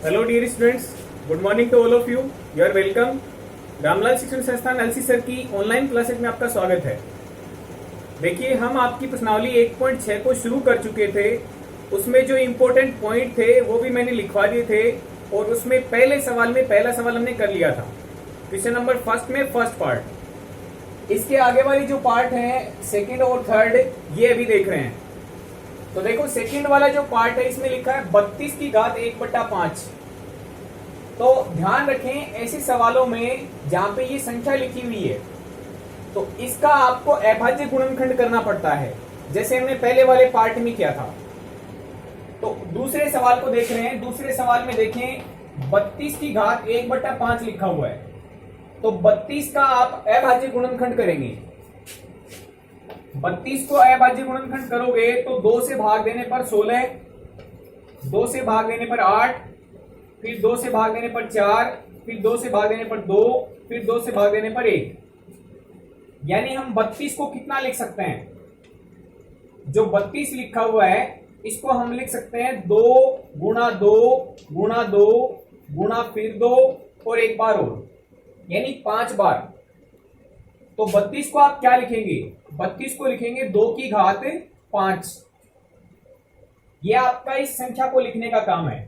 Hello dear students, good morning to all of you. You are welcome. Ramlal Shikshan Sansthan LC sir की online classes में आपका स्वागत है। देखिए, हम आपकी प्रश्नावली 1.6 को शुरू कर चुके थे। उसमें जो इम्पोर्टेंट पॉइंट थे वो भी मैंने लिखवा दिए थे और उसमें पहले सवाल में पहला सवाल हमने कर लिया था, क्वेश्चन नंबर फर्स्ट में फर्स्ट पार्ट। इसके आगे वाली जो पार्ट है सेकेंड और थर्ड, ये अभी देख रहे हैं। तो देखो, सेकंड वाला जो पार्ट है इसमें लिखा है 32 की घात 1/5। तो ध्यान रखें, ऐसे सवालों में जहां पे ये संख्या लिखी हुई है तो इसका आपको अभाज्य गुणनखंड करना पड़ता है, जैसे हमने पहले वाले पार्ट में किया था। तो दूसरे सवाल को देख रहे हैं। दूसरे सवाल में देखें 32 की घात 1/5 लिखा हुआ है। तो 32 का आप अभाज्य गुणनखंड करेंगे। 32 को अभाज्य गुणनखंड करोगे तो 2 से भाग देने पर 16, 2 से भाग देने पर 8, फिर 2 से भाग देने पर 4, फिर 2 से भाग देने पर 2, फिर 2 से भाग देने पर 1। यानी हम 32 को कितना लिख सकते हैं? जो 32 लिखा हुआ है इसको हम लिख सकते हैं 2 गुणा 2 गुणा 2 गुणा फिर 2 और एक बार और, यानी 5 बार। तो 32 को आप क्या लिखेंगे? 32 को लिखेंगे 2 की घात 5। यह आपका इस संख्या को लिखने का काम है।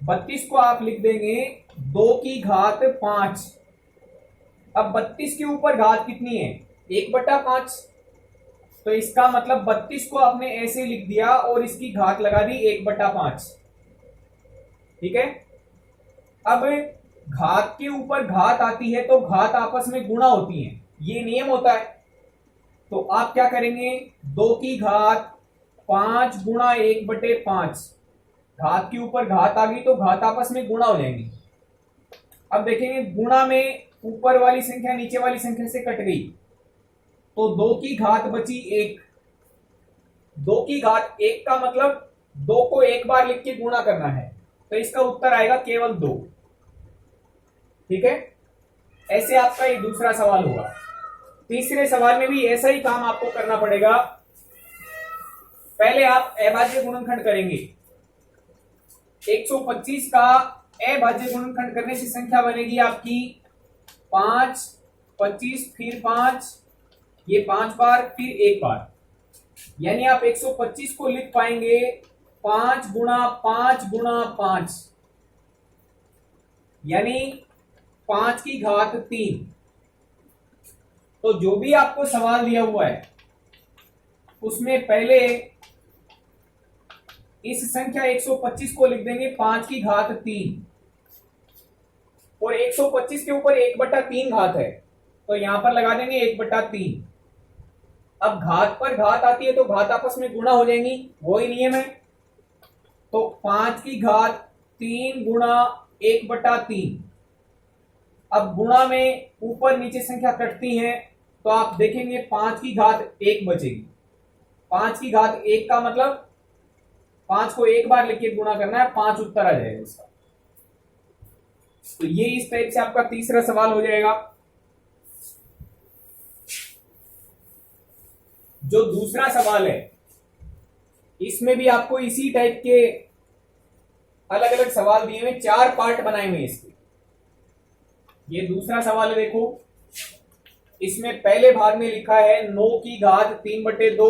32 को आप लिख देंगे 2 की घात 5। अब 32 के ऊपर घात कितनी है? 1/5। तो इसका मतलब 32 को आपने ऐसे लिख दिया और इसकी घात लगा दी 1/5। ठीक है। अब घात के ऊपर घात आती है तो घात आपस में गुणा होती है, ये नियम होता है। तो आप क्या करेंगे? 2 की घात 5 गुणा 1/5। घात के ऊपर घात आ गई तो घात आपस में गुणा हो जाएंगी। अब देखेंगे, गुणा में ऊपर वाली संख्या नीचे वाली संख्या से कट गई तो 2 की घात बची 1। 2 की घात 1 का मतलब 2 को एक बार लिख के गुणा करना है, तो इसका उत्तर आएगा केवल 2। ठीक है। ऐसे आपका ये दूसरा सवाल होगा। तीसरे सवाल में भी ऐसा ही काम आपको करना पड़ेगा। पहले आप अभाज्य गुणनखंड करेंगे। 125 का अभाज्य गुणनखंड करने से संख्या बनेगी आपकी 5, 25, फिर 5, ये 5 बार, फिर 1 बार। यानी आप 125 को लिख पाएंगे 5 गुणा 5 गुणा 5, यानी 5 की घात 3। तो जो भी आपको सवाल दिया हुआ है उसमें पहले इस संख्या 125 को लिख देंगे 5 की घात 3 और 125 के ऊपर 1/3 घात है तो यहां पर लगा देंगे 1/3। अब घात पर घात आती है तो घात आपस में गुणा हो जाएंगी, वही नियम है। तो 5 की घात 3 गुणा 1/3। अब गुणा में ऊपर नीचे संख्या कटती है तो आप देखेंगे 5 की घात 1 बचेगी। 5 की घात 1 का मतलब 5 को एक बार लिख के गुणा करना है, 5 उत्तर आ जाएगा इसका। तो ये इस टाइप से आपका तीसरा सवाल हो जाएगा। जो दूसरा सवाल है इसमें भी आपको इसी टाइप के अलग अलग सवाल दिए हुए, 4 पार्ट बनाए हुए इसके। ये दूसरा सवाल है, देखो इसमें पहले भाग में लिखा है 9 की घात 3/2।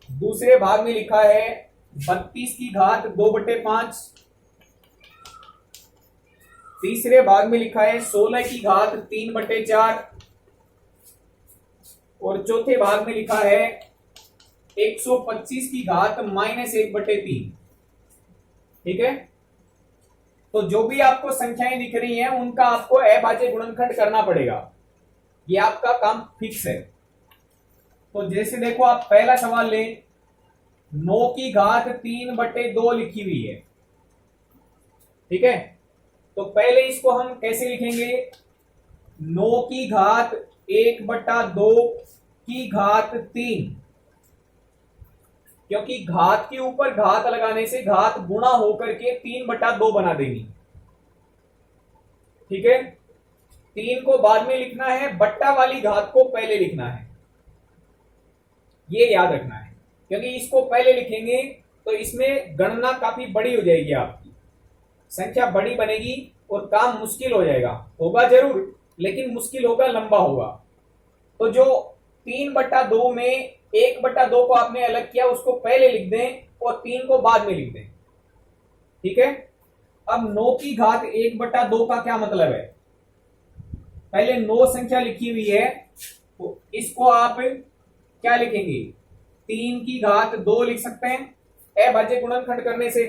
दूसरे भाग में लिखा है 32 की घात 2/5। तीसरे भाग में लिखा है 16 की घात 3/4 और चौथे भाग में लिखा है 125 की घात -1/3। ठीक है। तो जो भी आपको संख्याएं दिख रही हैं उनका आपको अभाज्य गुणनखंड करना पड़ेगा, ये आपका काम फिक्स है। तो जैसे देखो, आप पहला सवाल लें, 9 की घात 3/2 लिखी हुई है। ठीक है। तो पहले इसको हम कैसे लिखेंगे? 9 की घात 1/2 की घात 3, क्योंकि घात के ऊपर घात लगाने से घात गुणा होकर के 3/2 बना देगी। ठीक है। 3 को बाद में लिखना है, बट्टा वाली घात को पहले लिखना है, ये याद रखना है। क्योंकि इसको पहले लिखेंगे तो इसमें गणना काफी बड़ी हो जाएगी आपकी। संख्या बड़ी बनेगी और काम मुश्किल हो जाएगा, होगा जरूर लेकिन मुश्किल होगा, लंबा होगा। तो जो 3/2 में 1/2 को आपने अलग किया उसको पहले लिख दें और 3 को बाद में लिख दें। ठीक है, अब 9 की घात 1/2 का क्या मतलब है, पहले 9 संख्या लिखी हुई है तो इसको आप क्या लिखेंगे, 3 की घात 2 लिख सकते हैं अभाज्य गुणनखंड करने से।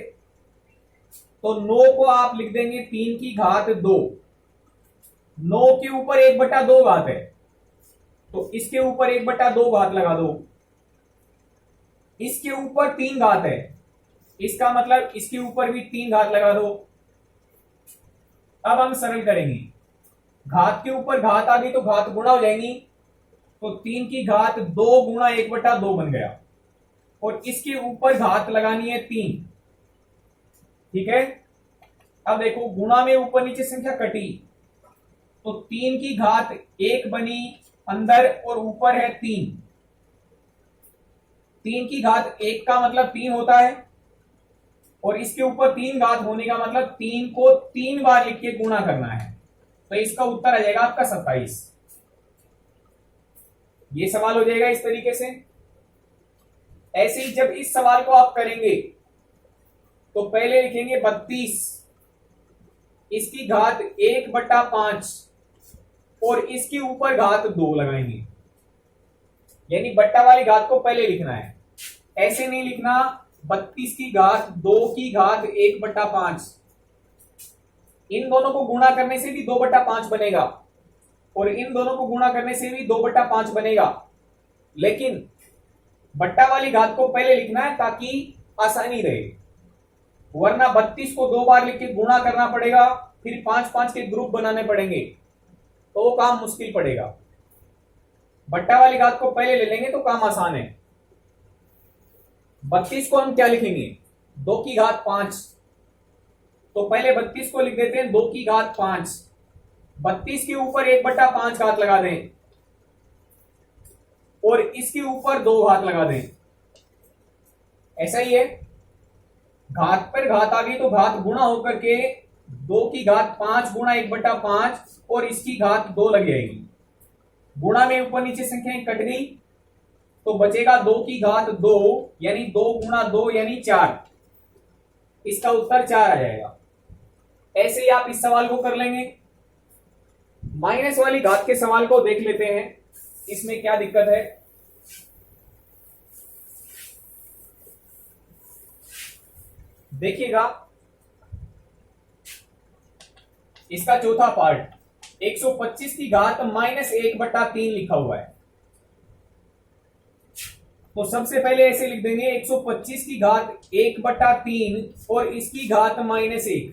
तो 9 को आप लिख देंगे 3 की घात 2। 9 के ऊपर 1/2 घात है तो इसके ऊपर 1/2 घात लगा दो। इसके ऊपर 3 घात है, इसका मतलब इसके ऊपर भी 3 घात लगा दो। अब हम सरल करेंगे, घात के ऊपर घात आ गई तो घात गुणा हो जाएंगी, तो 3 की घात 2 गुणा 1/2 बन गया और इसके ऊपर घात लगानी है 3। ठीक है, अब देखो गुणा में ऊपर नीचे संख्या कटी तो 3 की घात 1 बनी अंदर और ऊपर है 3। 3 की घात 1 का मतलब 3 होता है और इसके ऊपर 3 घात होने का मतलब 3 को 3 बार लिख के गुणा करना है, तो इसका उत्तर आ जाएगा आपका 27। ये सवाल हो जाएगा इस तरीके से। ऐसे ही जब इस सवाल को आप करेंगे तो पहले लिखेंगे 32, इसकी घात 1/5 और इसके ऊपर घात 2 लगाएंगे, यानी बट्टा वाली घात को पहले लिखना है, ऐसे नहीं लिखना 32 की घात 2 की घात 1/5। इन दोनों को गुणा करने से भी 2/5 बनेगा और इन दोनों को गुणा करने से भी 2/5 बनेगा, लेकिन बट्टा वाली घात को पहले लिखना है ताकि आसानी रहे, वरना 32 को 2 बार लिख के गुणा करना पड़ेगा, फिर 5-5 के ग्रुप बनाने पड़ेंगे तो वो काम मुश्किल पड़ेगा। बट्टा वाली घात को पहले ले लेंगे तो काम आसान है। 32 को हम क्या लिखेंगे, 2 की घात 5, तो पहले 32 को लिख देते हैं 2 की घात 5। 32 के ऊपर 1/5 घात लगा दें और इसके ऊपर 2 घात लगा दें, ऐसा ही है। घात पर घात आ गई तो घात गुणा होकर के 2 की घात 5 गुणा 1/5 और इसकी घात 2 लग जाएगी। गुणा में ऊपर नीचे संख्याएं कट गई तो बचेगा 2 की घात 2 यानी 2 गुणा 2 यानी 4, इसका उत्तर 4 आ जाएगा। ऐसे ही आप इस सवाल को कर लेंगे। माइनस वाली घात के सवाल को देख लेते हैं, इसमें क्या दिक्कत है। देखिएगा इसका चौथा पार्ट 125 की घात -1/3 लिखा हुआ है, तो सबसे पहले ऐसे लिख देंगे 125 की घात 1/3 और इसकी घात -1,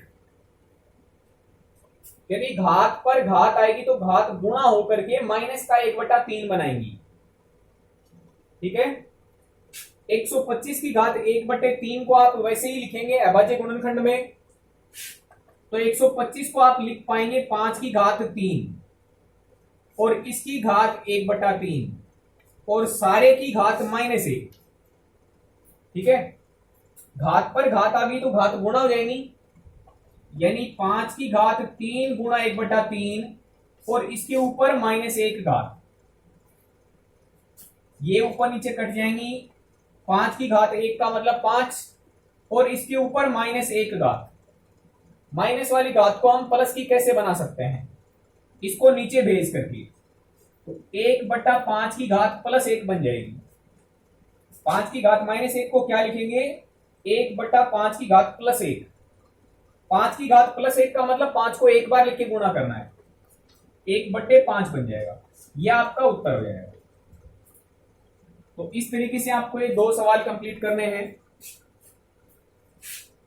यानी घात पर घात आएगी तो घात गुणा होकर के माइनस का 1/3 बनाएंगी। ठीक है, 125 की घात 1/3 को आप वैसे ही लिखेंगे अभाज्य गुणनखंड में, तो 125 को आप लिख पाएंगे 5 की घात 3 और इसकी घात 1/3 और सारे की घात -1। ठीक है, घात पर घात आ गई तो घात गुणा हो जाएंगी, यानी 5 की घात 3 गुणा 1/3 और इसके ऊपर -1 घात, ये ऊपर नीचे कट जाएंगी। 5 की घात 1 का मतलब 5 और इसके ऊपर -1 घात। माइनस वाली घात को हम प्लस की कैसे बना सकते हैं, इसको नीचे भेज करके, तो 1/5 की घात +1 बन जाएगी। 5 की घात -1 को क्या लिखेंगे, 1/5 की घात +1। 5 की घात +1 का मतलब 5 को एक बार लिख के गुणा करना है, 1/5 बन जाएगा, यह आपका उत्तर हो जाएगा। तो इस तरीके से आपको ये 2 सवाल कंप्लीट करने हैं।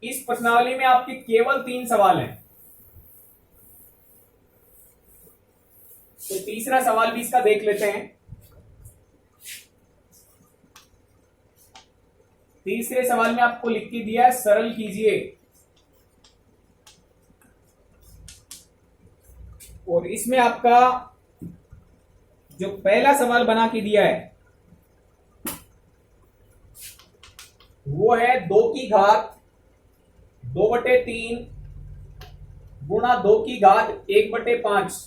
इस प्रश्नावली में आपके केवल 3 सवाल हैं, तो तीसरा सवाल भी इसका देख लेते हैं। तीसरे सवाल में आपको लिख के दिया है सरल कीजिए, और इसमें आपका जो पहला सवाल बना के दिया है वो है 2 की घात 2/3 गुणा 2 की घात 1/5।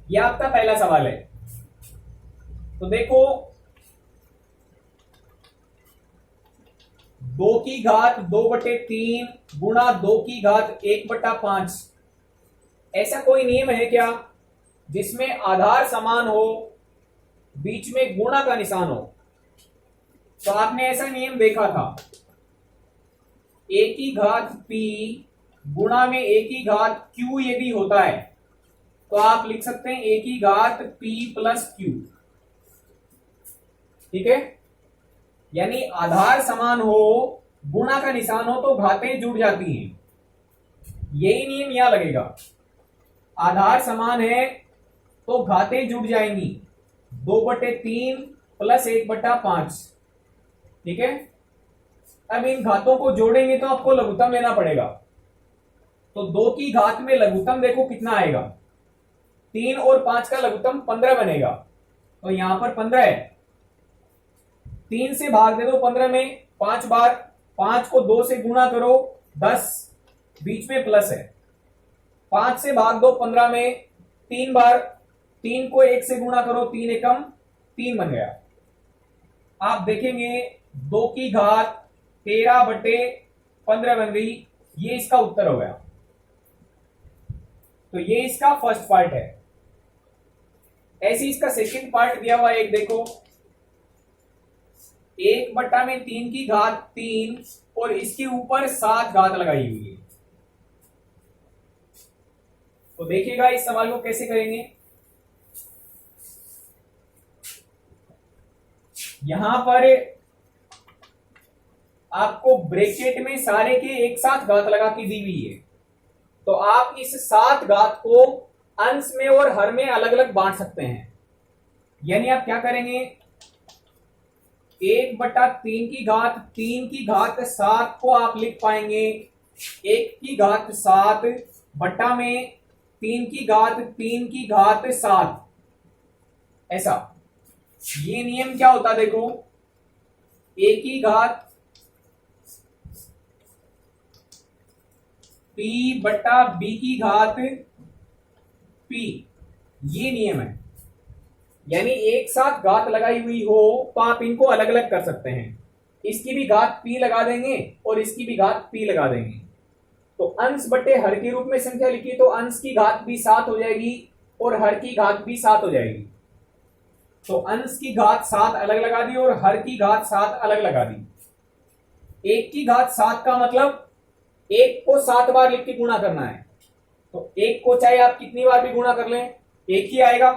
यह आपका पहला सवाल है। तो देखो 2 की घात 2/3 गुणा 2 की घात 1/5। ऐसा कोई नियम है क्या जिसमें आधार समान हो, बीच में गुणा का निशान हो? तो आपने ऐसा नियम देखा था, a की घात p गुणा में a की घात q यदि होता है तो आप लिख सकते हैं a की घात p प्लस q। ठीक है, यानी आधार समान हो, गुणा का निशान हो तो घातें जुड़ जाती हैं। यही नियम यहां लगेगा, आधार समान है तो घातें जुड़ जाएंगी, 2/3 प्लस 1/5। ठीक है, अब इन घातों को जोड़ेंगे तो आपको लघुत्तम लेना पड़ेगा। तो 2 की घात में लघुत्तम देखो कितना आएगा, 3 और 5 का लघुत्तम 15 बनेगा। तो यहां पर 15 है, 3 से भाग दे दो 15 में 5 बार, 5 को 2 से गुणा करो 10, बीच में प्लस है। 5 से भाग दो 15 में 3 बार, 3 को 1 से गुणा करो, 3 एकम 3 बन गया। आप देखेंगे 2 की घात 13/15 बन गई। ये इसका उत्तर हो गया। तो ये इसका फर्स्ट पार्ट है। ऐसे इसका सेकंड पार्ट दिया हुआ एक देखो, 1/3 की घात 3 और इसके ऊपर 7 घात लगाई हुई है। तो देखिएगा इस सवाल को कैसे करेंगे। यहां पर आपको ब्रैकेट में सारे के एक साथ घात लगा के दी हुई है, तो आप इस 7 घात को अंश में और हर में अलग अलग बांट सकते हैं। यानी आप क्या करेंगे, 1/3 की घात 3 की घात 7 को आप लिख पाएंगे 1 की घात 7 बट्टा में 3 की घात 3 की घात 7। ऐसा ये नियम क्या होता देखो, a की घात p बट्टा b की घात p, ये नियम है। यानी एक साथ घात लगाई हुई हो तो आप इनको अलग अलग कर सकते हैं। इसकी भी घात p लगा देंगे और इसकी भी घात p लगा देंगे। तो अंश बटे हर के रूप में संख्या लिखी तो अंश की घात भी 7 हो जाएगी और हर की घात भी 7 हो जाएगी। तो अंश की घात 7 अलग लगा दी और हर की घात 7 अलग लगा दी। 1 की घात 7 का मतलब 1 को 7 बार लिख के गुणा करना है। तो 1 को चाहे आप कितनी बार भी गुणा कर लें 1 ही आएगा,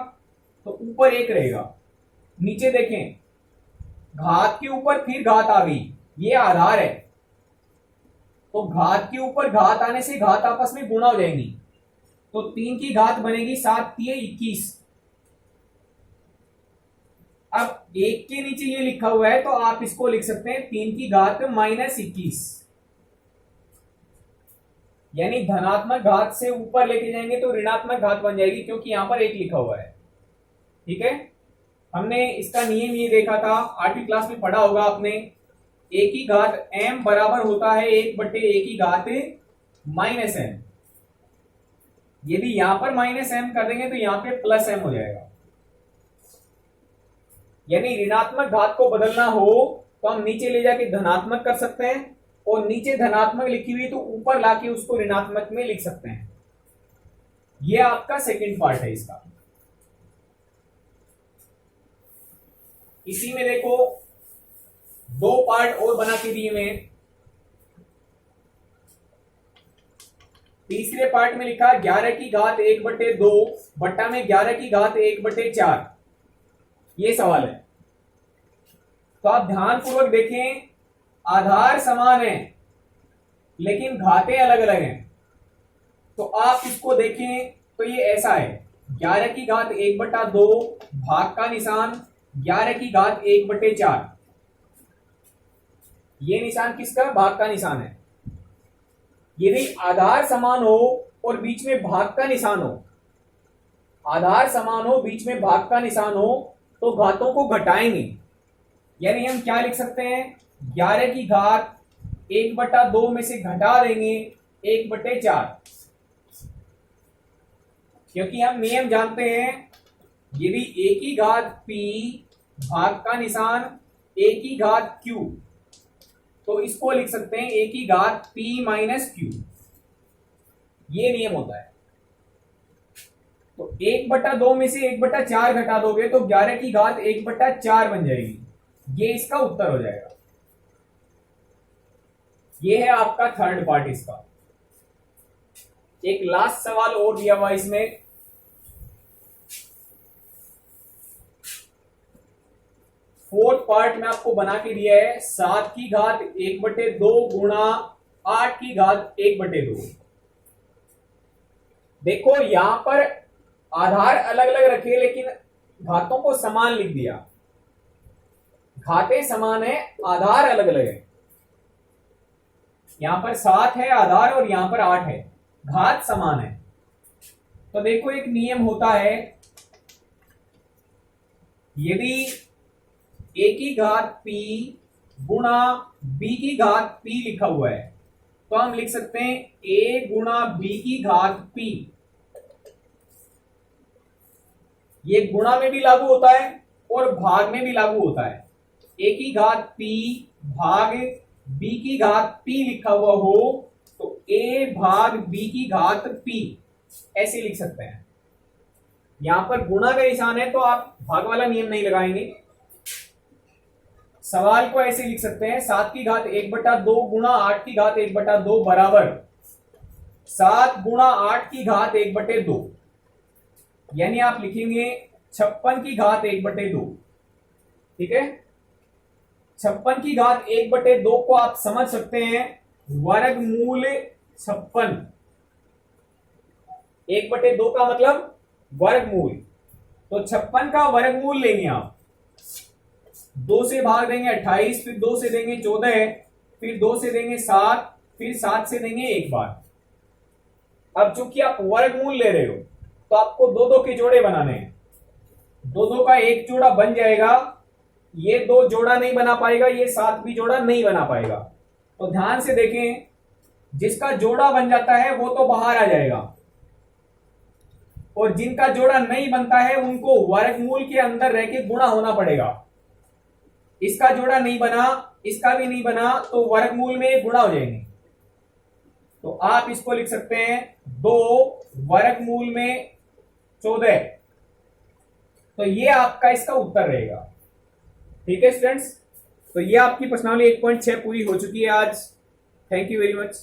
तो ऊपर 1 रहेगा। नीचे देखें, घात के ऊपर फिर घात आ गई, ये आधार है। तो घात के ऊपर घात आने से घात आपस में गुणा हो जाएंगी। तो 3 की घात बनेगी 7 3 21। अब 1 के नीचे ये लिखा हुआ है तो आप इसको लिख सकते हैं 3 की घात -21। यानी धनात्मक घात से ऊपर लेके जाएंगे तो ऋणात्मक घात बन जाएगी, क्योंकि यहां पर 1 लिखा हुआ है। ठीक है, हमने इसका नियम ये देखा था, 8वीं क्लास में पढ़ा होगा आपने, a की घात m बराबर होता है 1/a की घात -m। यदि यहां पर -m कर देंगे तो यहां पे +m हो जाएगा। यानी ऋणात्मक घात को बदलना हो तो हम नीचे ले जाके धनात्मक कर सकते हैं, और नीचे धनात्मक लिखी हुई तो ऊपर लाके उसको ऋणात्मक में लिख सकते हैं। यह आपका सेकंड पार्ट है इसका। इसी में देखो 2 पार्ट और बना के दिए हुए। तीसरे पार्ट में लिखा 11 की घात 1/2 बट्टा में 11 की घात 1/4। ये सवाल है। तो आप ध्यानपूर्वक देखें, आधार समान है लेकिन घातें अलग अलग हैं। तो आप इसको देखें तो ये ऐसा है, 11 की घात 1/2 भाग का निशान 11 की घात 1/4। ये निशान किसका, भाग का निशान है। यदि आधार समान हो और बीच में भाग का निशान हो, आधार समान हो बीच में भाग का निशान हो, तो घातों को घटाएंगे। यानी हम क्या लिख सकते हैं, 11 की घात 1/2 में से घटा देंगे 1/4, क्योंकि हम नियम जानते हैं, यदि a की घात p भाग का निशान a की घात q, तो इसको लिख सकते हैं a की घात p माइनस q। ये नियम होता है। तो 1/2 में से 1/4 घटा दोगे तो 11 की घात 1/4 बन जाएगी। ये इसका उत्तर हो जाएगा। ये है आपका थर्ड पार्ट इसका। एक लास्ट सवाल और दिया हुआ इसमें, फोर्थ पार्ट में आपको बना के दिया है 7 की घात 1/2 गुणा 8 की घात 1/2। देखो यहां पर आधार अलग अलग रखे लेकिन घातों को समान लिख दिया। घातें समान है, आधार अलग अलग है। यहां पर 7 है आधार और यहां पर 8 है, घात समान है। तो देखो एक नियम होता है, यदि a की घात p गुणा b की घात p लिखा हुआ है, तो हम लिख सकते हैं a गुणा b की घात p। ये गुणा में भी लागू होता है और भाग में भी लागू होता है। a की घात p भाग b की घात p लिखा हुआ हो तो a भाग b की घात p ऐसे लिख सकते हैं। यहां पर गुणा का निशान है तो आप भाग वाला नियम नहीं लगाएंगे। सवाल को ऐसे लिख सकते हैं, 7 की घात 1/2 गुणा 8 की घात 1/2 बराबर 7 गुणा 8 की घात 1/2, यानी आप लिखेंगे 56 की घात 1/2। ठीक है, 56 की घात 1/2 को आप समझ सकते हैं वर्गमूल 56। 1/2 का मतलब वर्गमूल, तो 56 का वर्गमूल लेंगे आप। 2 से भाग देंगे 28, फिर 2 से देंगे 14, फिर 2 से देंगे 7, फिर 7 से देंगे एक बार। अब चूंकि आप वर्गमूल ले रहे हो तो आपको 2-2 के जोड़े बनाने हैं। 2-2 का एक जोड़ा बन जाएगा, ये 2 जोड़ा नहीं बना पाएगा, ये 7 भी जोड़ा नहीं बना पाएगा। तो ध्यान से देखें, जिसका जोड़ा बन जाता है वो तो बाहर आ जाएगा और जिनका जोड़ा नहीं बनता है उनको वर्गमूल के अंदर रह के गुणा होना पड़ेगा। इसका जोड़ा नहीं बना, इसका भी नहीं बना, तो वर्गमूल में गुणा हो जाएंगे। तो आप इसको लिख सकते हैं 2 वर्गमूल में 14। तो ये आपका इसका उत्तर रहेगा। ठीक है स्टूडेंट्स, तो ये आपकी प्रश्नावली 1.6 पूरी हो चुकी है आज। Thank you very much.